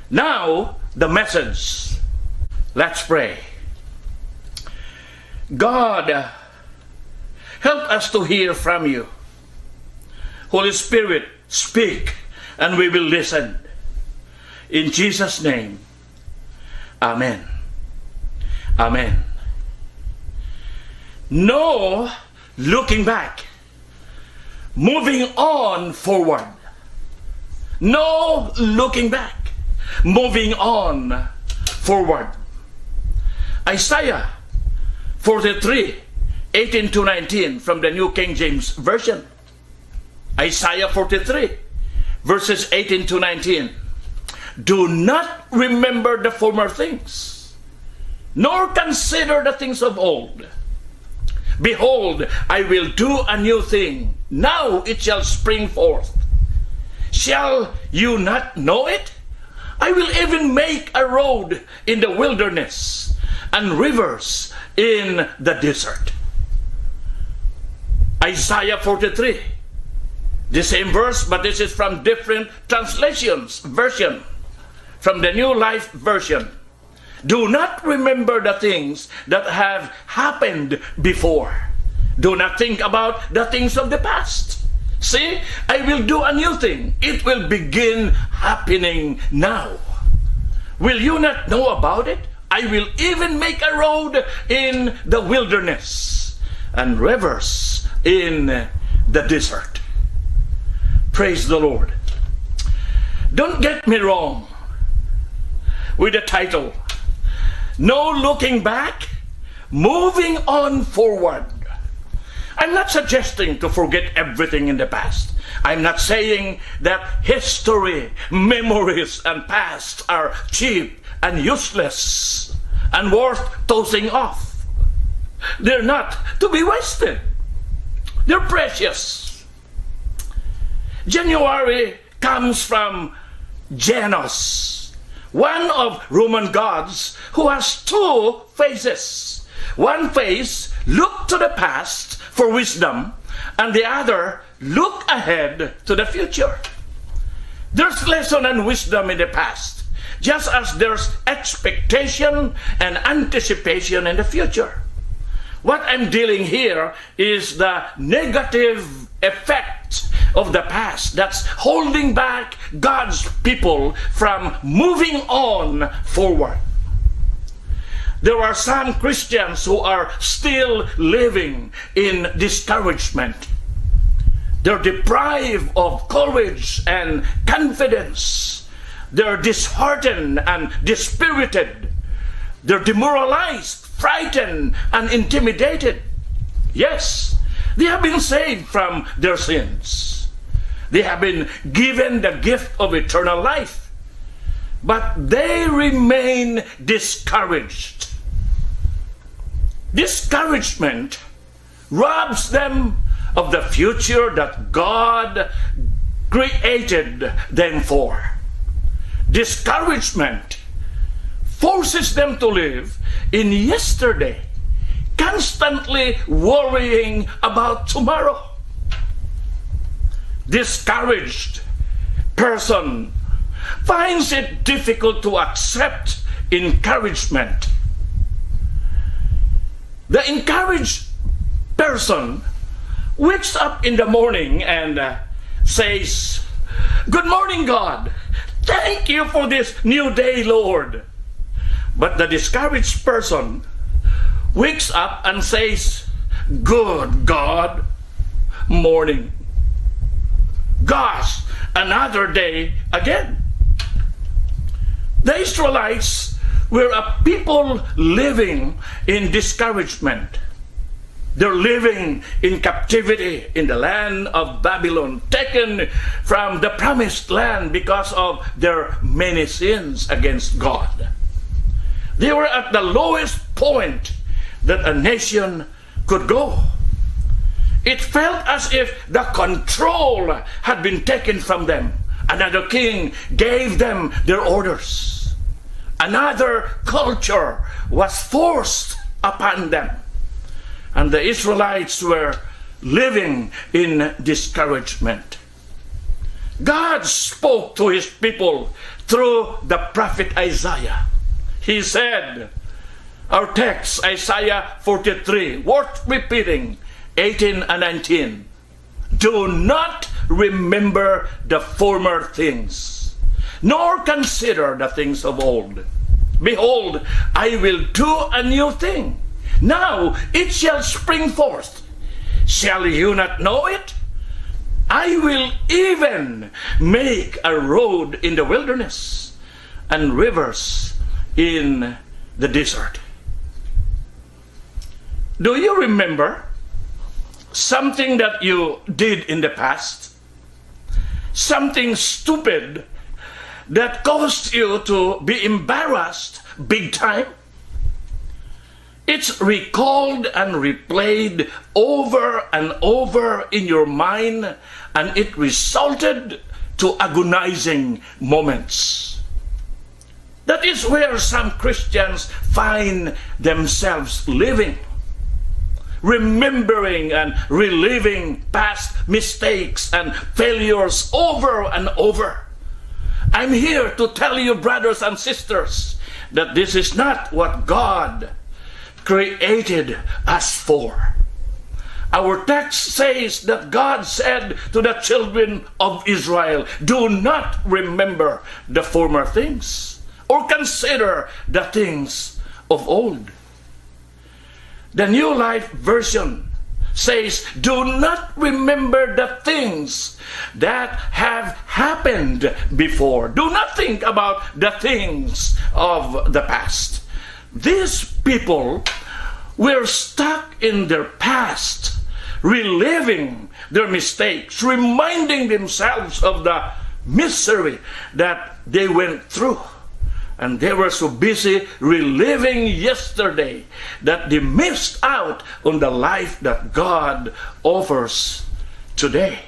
Now, the message. Let's pray. God, help us to hear from you. Holy Spirit, speak, and we will listen. In Jesus' name, amen. Amen. No looking back. Moving on forward. No looking back. Moving on forward. Isaiah 43, 18 to 19 from the New King James Version. Isaiah 43, verses 18 to 19. Do not remember the former things, nor consider the things of old. Behold, I will do a new thing. Now it shall spring forth. Shall you not know it? I will even make a road in the wilderness and rivers in the desert. Isaiah 43. The same verse, but this is from different version. From the New Life Version. Do not remember the things that have happened before. Do not think about the things of the past. See, I will do a new thing. It will begin happening now. Will you not know about it? I will even make a road in the wilderness and rivers in the desert. Praise the Lord. Don't get me wrong with the title. No looking back, moving on forward. I'm not suggesting to forget everything in the past. I'm not saying that history, memories, and past are cheap and useless and worth tossing off. They're not to be wasted. They're precious. January comes from Janus, one of Roman gods who has two faces. One face look to the past for wisdom, and the other look ahead to the future. There's lesson and wisdom in the past, just as there's expectation and anticipation in the future. What I'm dealing here is the negative effect of the past that's holding back God's people from moving on forward. There are some Christians who are still living in discouragement. They're deprived of courage and confidence. They're disheartened and dispirited. They're demoralized, frightened, and intimidated. Yes, they have been saved from their sins. They have been given the gift of eternal life. But they remain discouraged. Discouragement robs them of the future that God created them for. Discouragement forces them to live in yesterday, constantly worrying about tomorrow. Discouraged person finds it difficult to accept encouragement. The encouraged person wakes up in the morning and says, "Good morning, God. Thank you for this new day, Lord." But the discouraged person wakes up and says, "Good God, morning. Gosh, another day again." The Israelites were a people living in discouragement. They're living in captivity in the land of Babylon, taken from the promised land because of their many sins against God. They were at the lowest point that a nation could go. It felt as if the control had been taken from them. Another king gave them their orders. Another culture was forced upon them. And the Israelites were living in discouragement. God spoke to his people through the prophet Isaiah. He said, our text, Isaiah 43, worth repeating, 18 and 19. Do not remember the former things, nor consider the things of old. Behold, I will do a new thing. Now it shall spring forth. Shall you not know it? I will even make a road in the wilderness and rivers in the desert. Do you remember something that you did in the past? Something stupid that caused you to be embarrassed big time? It's recalled and replayed over and over in your mind, and it resulted to agonizing moments. That is where some Christians find themselves living, remembering and reliving past mistakes and failures over and over. I'm here to tell you, brothers and sisters, that this is not what God created us for. Our text says that God said to the children of Israel, do not remember the former things or consider the things of old. The New Life Version says, do not remember the things that have happened before. Do not think about the things of the past. These people were stuck in their past, reliving their mistakes, reminding themselves of the misery that they went through. And they were so busy reliving yesterday that they missed out on the life that God offers today.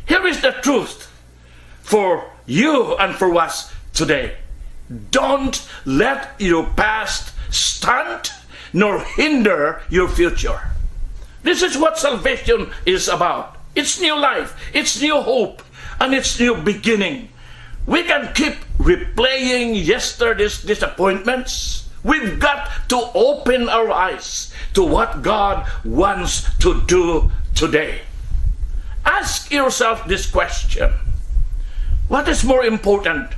Here is the truth for you and for us today. Don't let your past stunt nor hinder your future. This is what salvation is about. It's new life, it's new hope, and it's new beginning. We can keep replaying yesterday's disappointments. We've got to open our eyes to what God wants to do today. Ask yourself this question. What is more important?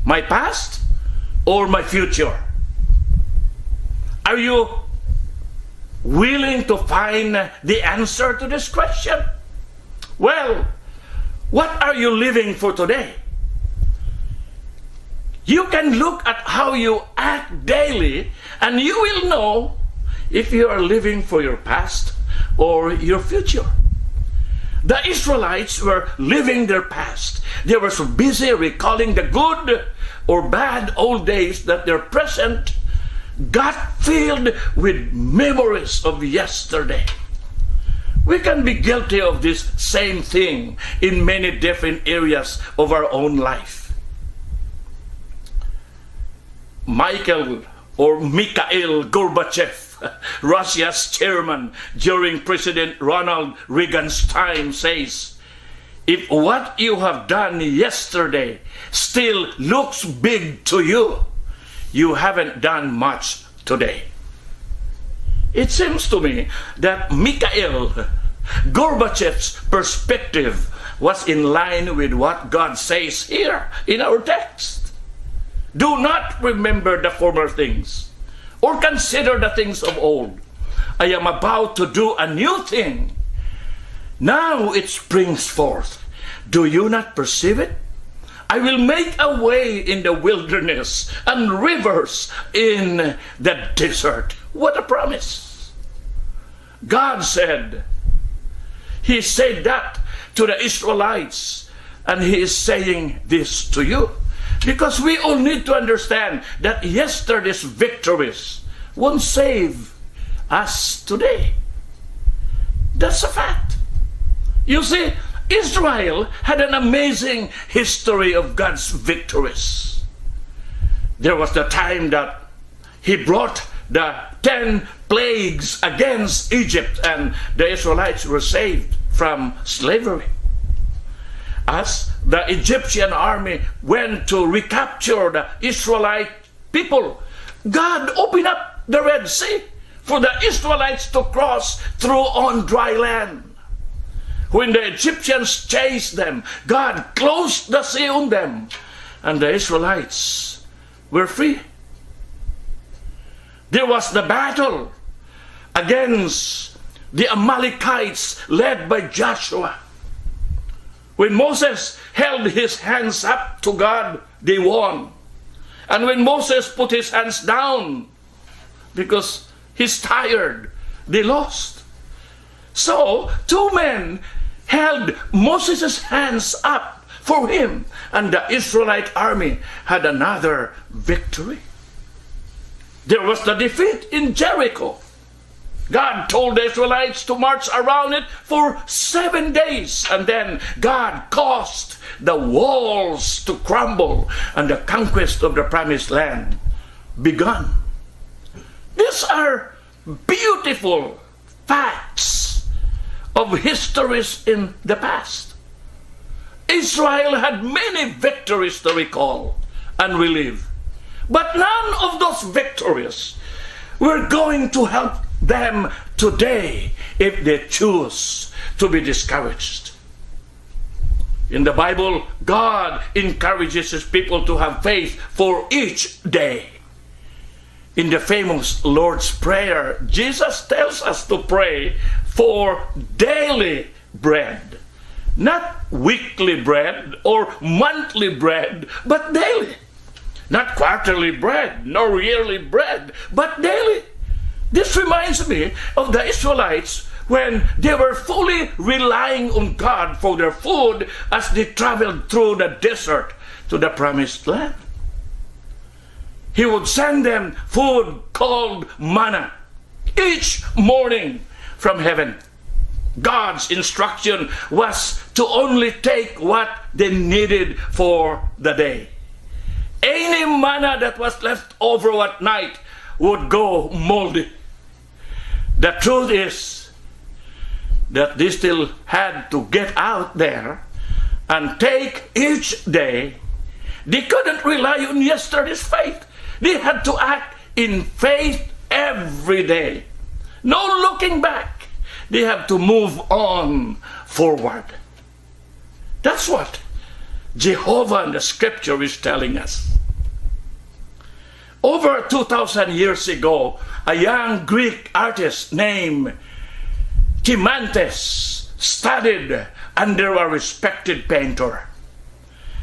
My past or my future? Are you willing to find the answer to this question? Well, what are you living for today? You can look at how you act daily, and you will know if you are living for your past or your future. The Israelites were living their past. They were so busy recalling the good or bad old days that their present got filled with memories of yesterday. We can be guilty of this same thing in many different areas of our own life. Mikhail Gorbachev, Russia's chairman during President Ronald Reagan's time, says, if what you have done yesterday still looks big to you, you haven't done much today. It seems to me that Mikhail Gorbachev's perspective was in line with what God says here in our text. Do not remember the former things or consider the things of old. I am about to do a new thing. Now it springs forth. Do you not perceive it? I will make a way in the wilderness and rivers in the desert. What a promise. God said, He said that to the Israelites, and He is saying this to you. Because we all need to understand that yesterday's victories won't save us today. That's a fact. You see, Israel had an amazing history of God's victories. There was the time that He brought the 10 plagues against Egypt, and the Israelites were saved from slavery. As the Egyptian army went to recapture the Israelite people, God opened up the Red Sea for the Israelites to cross through on dry land. When the Egyptians chased them, God closed the sea on them, and the Israelites were free. There was the battle against the Amalekites led by Joshua. When Moses held his hands up to God, they won. And when Moses put his hands down because he's tired, they lost. So, two men held Moses' hands up for him, and the Israelite army had another victory. There was the defeat in Jericho. God told the Israelites to march around it for 7 days, and then God caused the walls to crumble, and the conquest of the promised land begun. These are beautiful facts of histories in the past. Israel had many victories to recall and relive, but none of those victories were going to help them today if they choose to be discouraged. In the Bible, God encourages his people to have faith for each day. In the famous Lord's Prayer, Jesus tells us to pray for daily bread. Not weekly bread or monthly bread, but daily. Not quarterly bread, nor yearly bread, but daily. This reminds me of the Israelites when they were fully relying on God for their food as they traveled through the desert to the promised land. He would send them food called manna each morning from heaven. God's instruction was to only take what they needed for the day. Any manna that was left over at night would go moldy. The truth is that they still had to get out there and take each day. They couldn't rely on yesterday's faith. They had to act in faith every day. No looking back. They have to move on forward. That's what Jehovah in the scripture is telling us. Over 2,000 years ago, a young Greek artist named Timantes studied under a respected painter.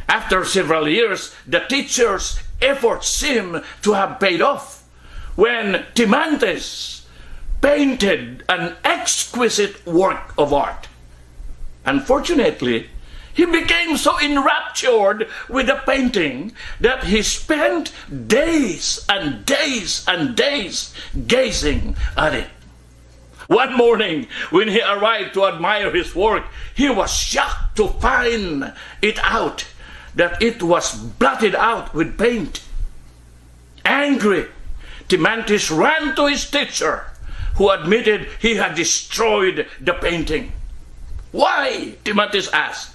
After several years, the teacher's efforts seemed to have paid off when Timantes painted an exquisite work of art. Unfortunately, he became so enraptured with the painting that he spent days and days and days gazing at it. One morning, when he arrived to admire his work, he was shocked to find it out that it was blotted out with paint. Angry, Timantes ran to his teacher, who admitted he had destroyed the painting. "Why?" Timantes asked.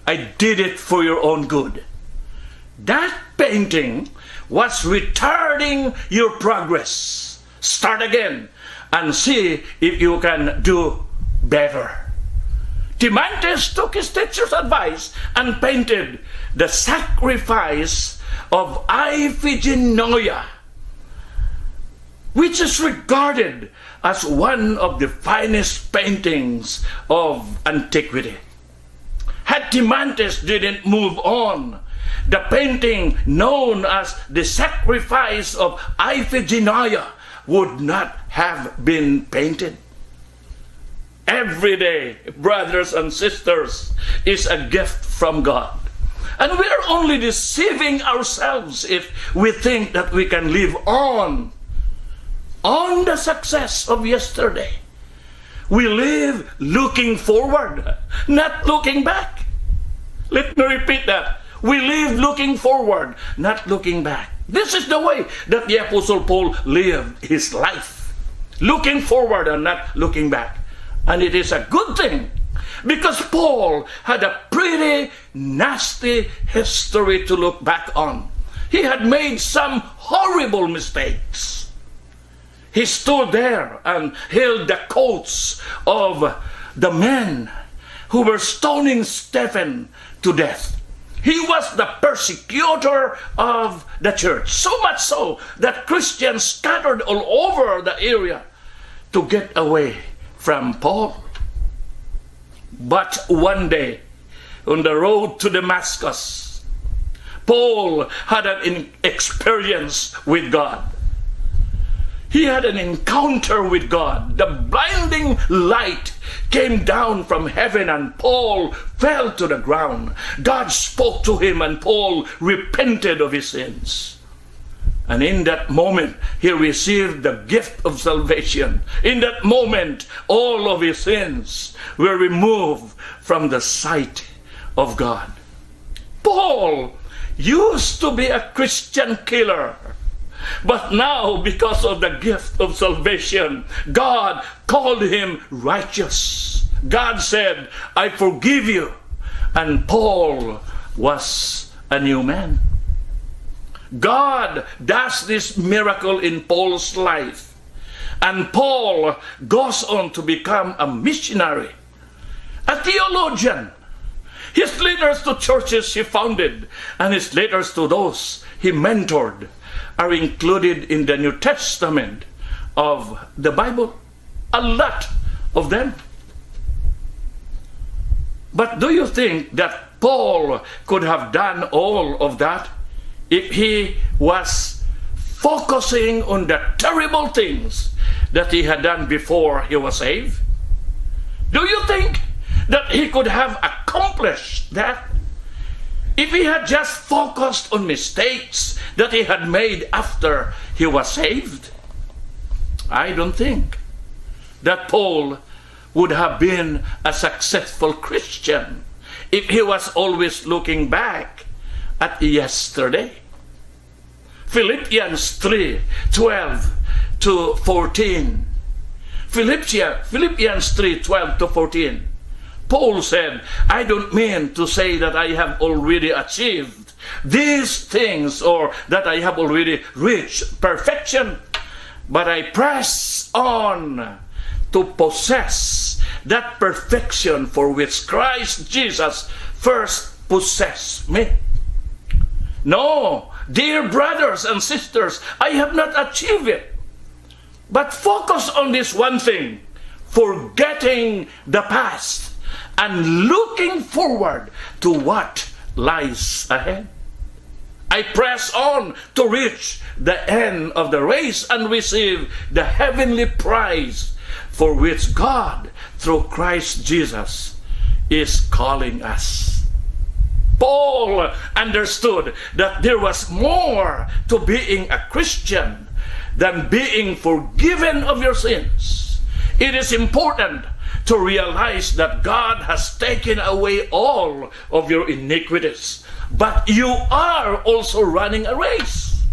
"I did it for your own good. That painting was retarding your progress. Start again and see if you can do better." Timantes took his teacher's advice and painted the sacrifice of Iphigenia, which is regarded as one of the finest paintings of antiquity. Had Timantes didn't move on, the painting known as the sacrifice of Iphigenia would not have been painted. Every day, brothers and sisters, is a gift from God. And we are only deceiving ourselves if we think that we can live on the success of yesterday. We live looking forward, not looking back. Let me repeat that. We live looking forward, not looking back. This is the way that the Apostle Paul lived his life. Looking forward and not looking back. And it is a good thing Because Paul had a pretty nasty history to look back on. He had made some horrible mistakes. He stood there and held the coats of the men who were stoning Stephen to death. He was the persecutor of the church, so much so that Christians scattered all over the area to get away from Paul. But one day, on the road to Damascus, Paul had an experience with God. He had an encounter with God. The blinding light came down from heaven and Paul fell to the ground. God spoke to him and Paul repented of his sins. And in that moment, he received the gift of salvation. In that moment, all of his sins were removed from the sight of God. Paul used to be a Christian killer. But now, because of the gift of salvation, God called him righteous. God said, I forgive you. And Paul was a new man. God does this miracle in Paul's life. And Paul goes on to become a missionary, a theologian. His letters to churches he founded and his letters to those he mentored are included in the New Testament of the Bible. A lot of them. But do you think that Paul could have done all of that if he was focusing on the terrible things that he had done before he was saved? Do you think that he could have accomplished that if he had just focused on mistakes that he had made after he was saved? I don't think that Paul would have been a successful Christian if he was always looking back at yesterday. Philippians 3:12 to 14. Philippians 3:12 to 14. Paul said, I don't mean to say that I have already achieved these things or that I have already reached perfection, but I press on to possess that perfection for which Christ Jesus first possessed me. No, dear brothers and sisters, I have not achieved it. But focus on this one thing, forgetting the past and looking forward to what lies ahead. I press on to reach the end of the race and receive the heavenly prize for which God, through Christ Jesus, is calling us. Paul understood that there was more to being a Christian than being forgiven of your sins. It is important to realize that God has taken away all of your iniquities, but you are also running a race.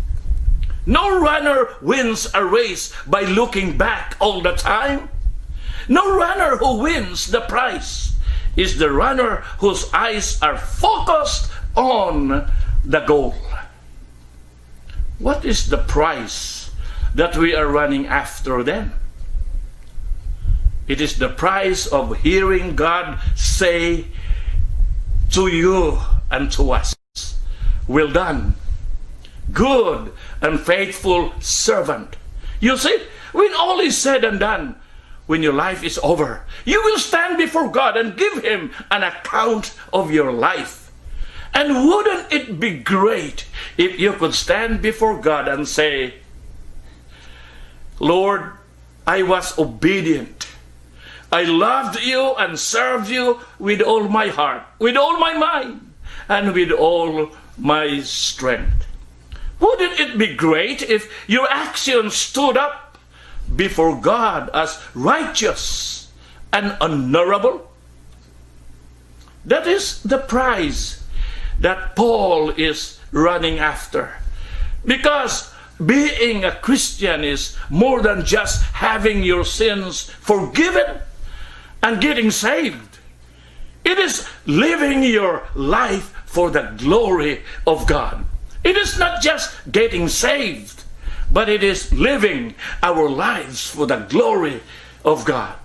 No runner wins a race by looking back all the time. No runner who wins the prize is the runner whose eyes are focused on the goal. What is the prize that we are running after then? It is the prize of hearing God say to you and to us, well done, good and faithful servant. You see, when all is said and done, when your life is over, you will stand before God and give Him an account of your life. And wouldn't it be great if you could stand before God and say, Lord, I was obedient. I loved you and served you with all my heart, with all my mind, and with all my strength. Wouldn't it be great if your actions stood up before God as righteous and honorable? That is the prize that Paul is running after. Because being a Christian is more than just having your sins forgiven and getting saved. It is living your life for the glory of God. It is not just getting saved, but it is living our lives for the glory of God.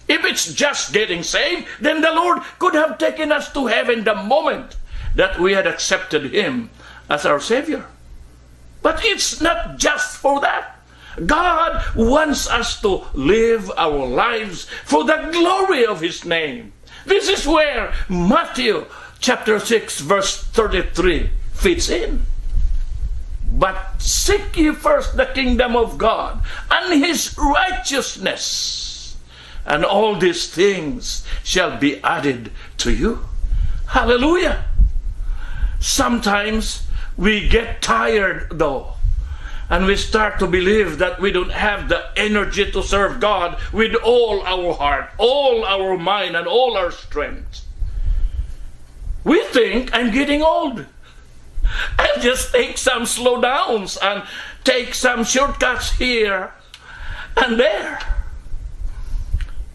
If it's just getting saved, then the Lord could have taken us to heaven the moment that we had accepted Him as our Savior. But it's not just for that. God wants us to live our lives for the glory of His name. This is where Matthew chapter 6 verse 33 fits in. But seek ye first the kingdom of God and His righteousness, and all these things shall be added to you. Hallelujah! Sometimes we get tired though, and we start to believe that we don't have the energy to serve God with all our heart, all our mind, and all our strength. We think, I'm getting old. I'll just take some slowdowns and take some shortcuts here and there.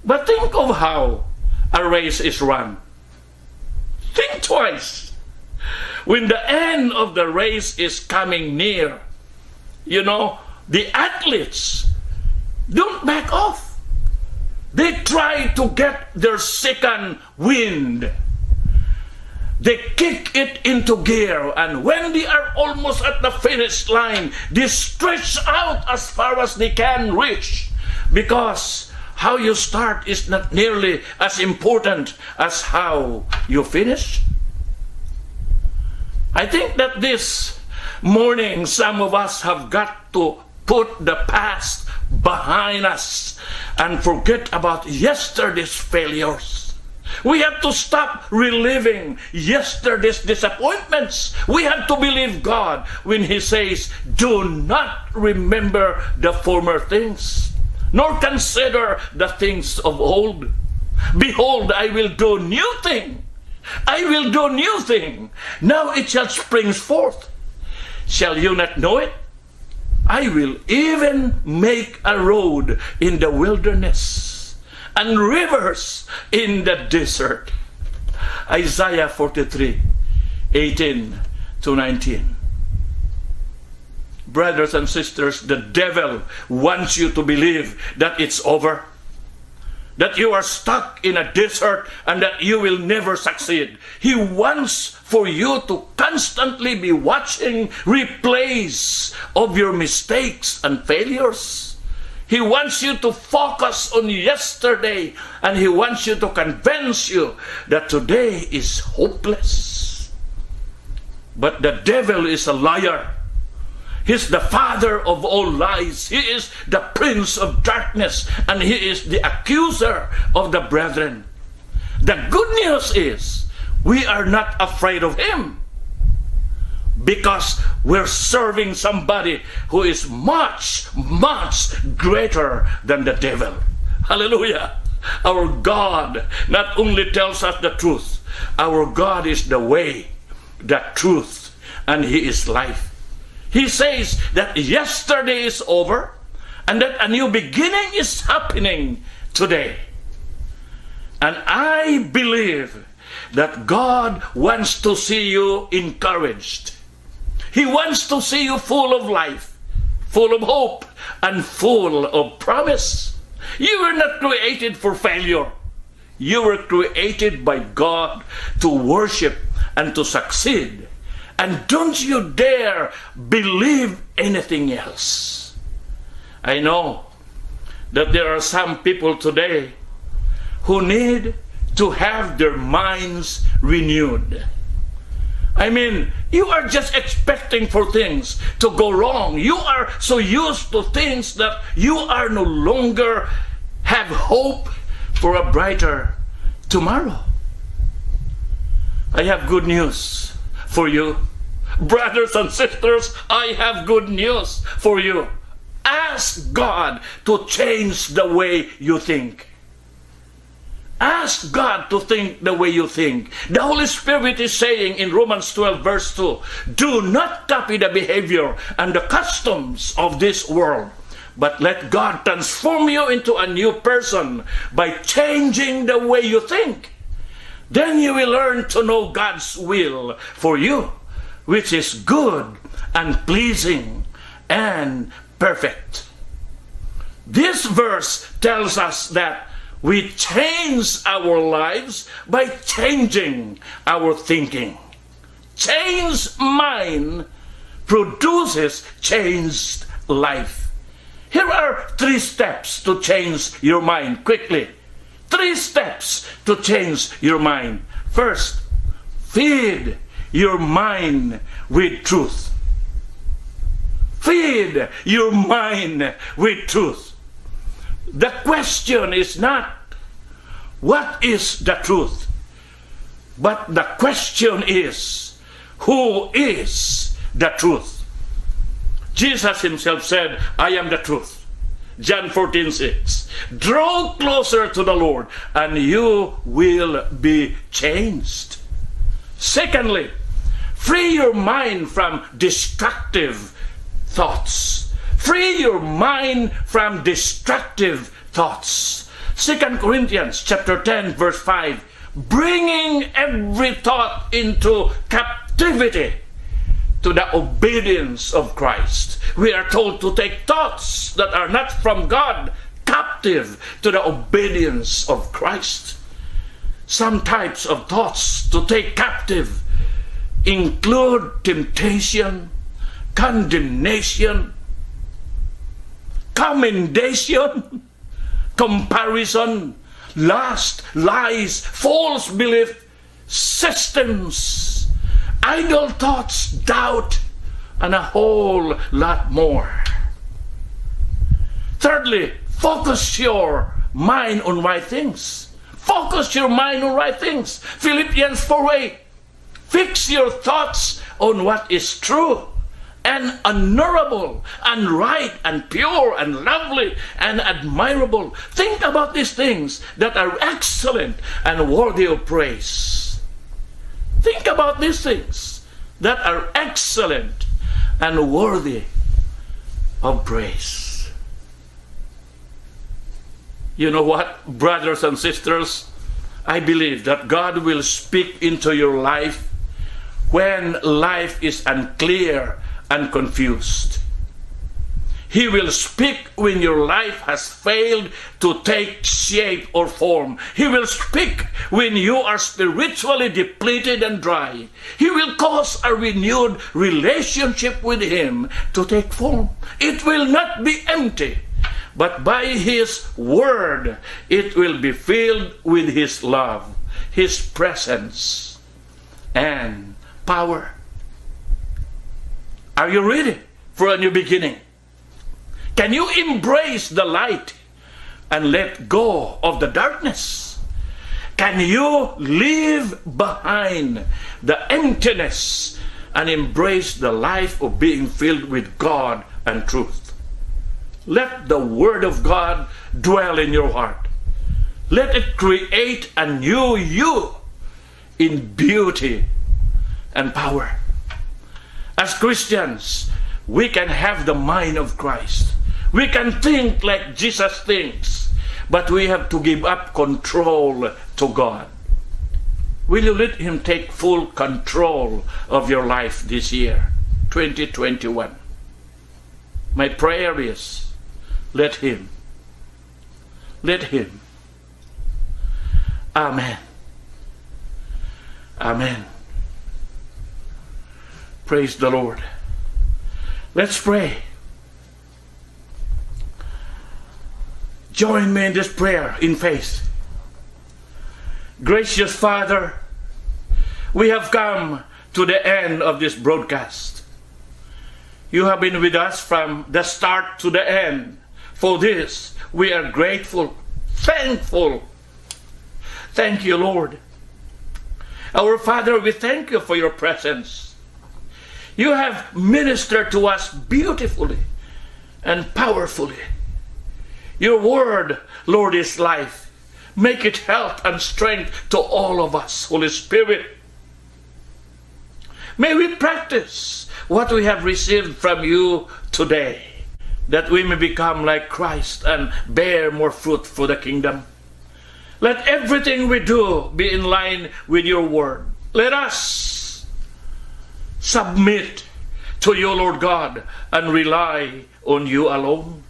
But think of how a race is run. Think twice. When the end of the race is coming near, the athletes don't back off. They try to get their second wind. They kick it into gear, and when they are almost at the finish line, they stretch out as far as they can reach, because how you start is not nearly as important as how you finish. I think that this morning some of us have got to put the past behind us and forget about yesterday's failures. We have to stop reliving yesterday's disappointments. We have to believe God when He says, do not remember the former things, nor consider the things of old. Behold, I will do new thing. I will do new thing. Now it shall spring forth. Shall you not know it? I will even make a road in the wilderness and rivers in the desert. Isaiah 43, 18 to 19. Brothers and sisters, the devil wants you to believe that it's over, that you are stuck in a desert and that you will never succeed. He wants for you to constantly be watching replays of your mistakes and failures. He wants you to focus on yesterday, and he wants you to convince you that today is hopeless. But the devil is a liar. He's the father of all lies. He is the prince of darkness, and he is the accuser of the brethren. The good news is we are not afraid of him, because we're serving somebody who is much, much greater than the devil. Hallelujah. Our God not only tells us the truth, our God is the way, the truth, and he is life. He says that yesterday is over and that a new beginning is happening today. And I believe that God wants to see you encouraged. He wants to see you full of life, full of hope, and full of promise. You were not created for failure. You were created by God to worship and to succeed. And don't you dare believe anything else. I know that there are some people today who need to have their minds renewed. I mean, you are just expecting for things to go wrong. You are so used to things that you are no longer have hope for a brighter tomorrow. I have good news for you. Brothers and sisters, I have good news for you. Ask God to change the way you think. Ask God to think the way you think. The Holy Spirit is saying in Romans 12 verse 2, do not copy the behavior and the customs of this world, but let God transform you into a new person by changing the way you think. Then you will learn to know God's will for you, which is good and pleasing and perfect. This verse tells us that we change our lives by changing our thinking. Changed mind produces changed life. Here are 3 steps to change your mind quickly. 3 steps to change your mind. First, feed your mind with truth. Feed your mind with truth. The question is not, what is the truth? But the question is, who is the truth? Jesus himself said, I am the truth. John 14:6. Draw closer to the Lord and you will be changed. Secondly, free your mind from destructive thoughts. Free your mind from destructive thoughts. 2 Corinthians chapter 10 verse 5. Bringing every thought into captivity to the obedience of Christ. We are told to take thoughts that are not from God captive to the obedience of Christ. Some types of thoughts to take captive include temptation, condemnation, commendation, comparison, lust, lies, false belief, systems, idle thoughts, doubt, and a whole lot more. Thirdly, focus your mind on right things. Focus your mind on right things. Philippians 4:8. Fix your thoughts on what is true and honorable and right and pure and lovely and admirable. Think about these things that are excellent and worthy of praise. Think about these things that are excellent and worthy of praise. You know what, brothers and sisters? I believe that God will speak into your life when life is unclear and confused. He will speak when your life has failed to take shape or form. He will speak when you are spiritually depleted and dry. He will cause a renewed relationship with Him to take form. It will not be empty, but by His Word, it will be filled with His love, His presence, and power. Are you ready for a new beginning? Can you embrace the light and let go of the darkness? Can you leave behind the emptiness and embrace the life of being filled with God and truth? Let the Word of God dwell in your heart. Let it create a new you in beauty and power. As Christians, we can have the mind of Christ. We can think like Jesus thinks, but we have to give up control to God. Will you let Him take full control of your life this year, 2021? My prayer is, let Him. Let Him. Amen. Amen. Praise the Lord. Let's pray. Join me in this prayer in faith. Gracious Father, we have come to the end of this broadcast. You have been with us from the start to the end. For this, we are grateful, thankful. Thank you, Lord. Our Father, we thank you for your presence. You have ministered to us beautifully and powerfully. Your word, Lord, is life. Make it health and strength to all of us, Holy Spirit. May we practice what we have received from you today, that we may become like Christ and bear more fruit for the kingdom. Let everything we do be in line with your word. Let us submit to you, Lord God, and rely on you alone.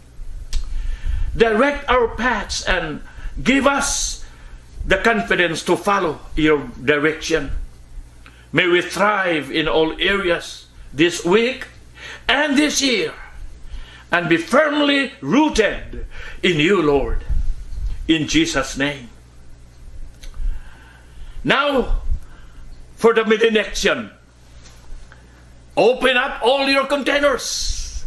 Direct our paths and give us the confidence to follow your direction. May we thrive in all areas this week and this year, and be firmly rooted in you, Lord. In Jesus' name. Now, for the benediction. Open up all your containers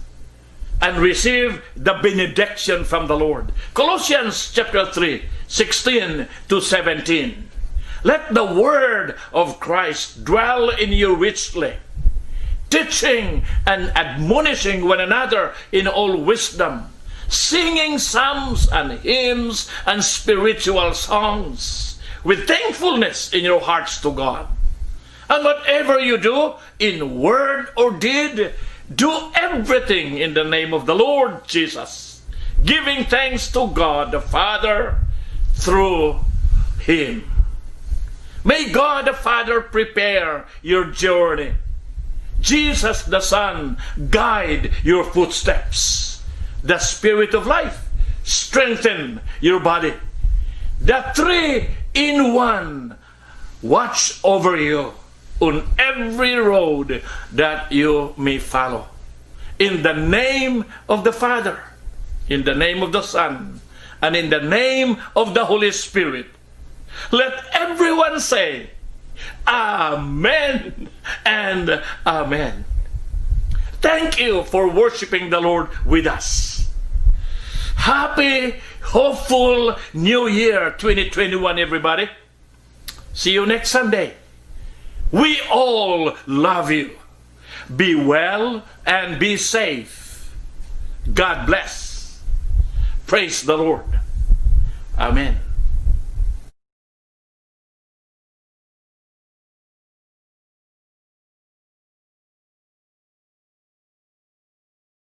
and receive the benediction from the Lord. Colossians chapter 3, 16 to 17. Let the word of Christ dwell in you richly, teaching and admonishing one another in all wisdom, singing psalms and hymns and spiritual songs with thankfulness in your hearts to God. And whatever you do, in word or deed, do everything in the name of the Lord Jesus, giving thanks to God the Father through Him. May God the Father prepare your journey. Jesus the Son guide your footsteps. The Spirit of life strengthen your body. The three-in-one watch over you on every road that you may follow. In the name of the Father, in the name of the Son, and in the name of the Holy Spirit, let everyone say, Amen and Amen. Thank you for worshiping the Lord with us. Happy, hopeful New Year 2021, everybody. See you next Sunday. We all love you. Be well and be safe. God bless. Praise the Lord. Amen.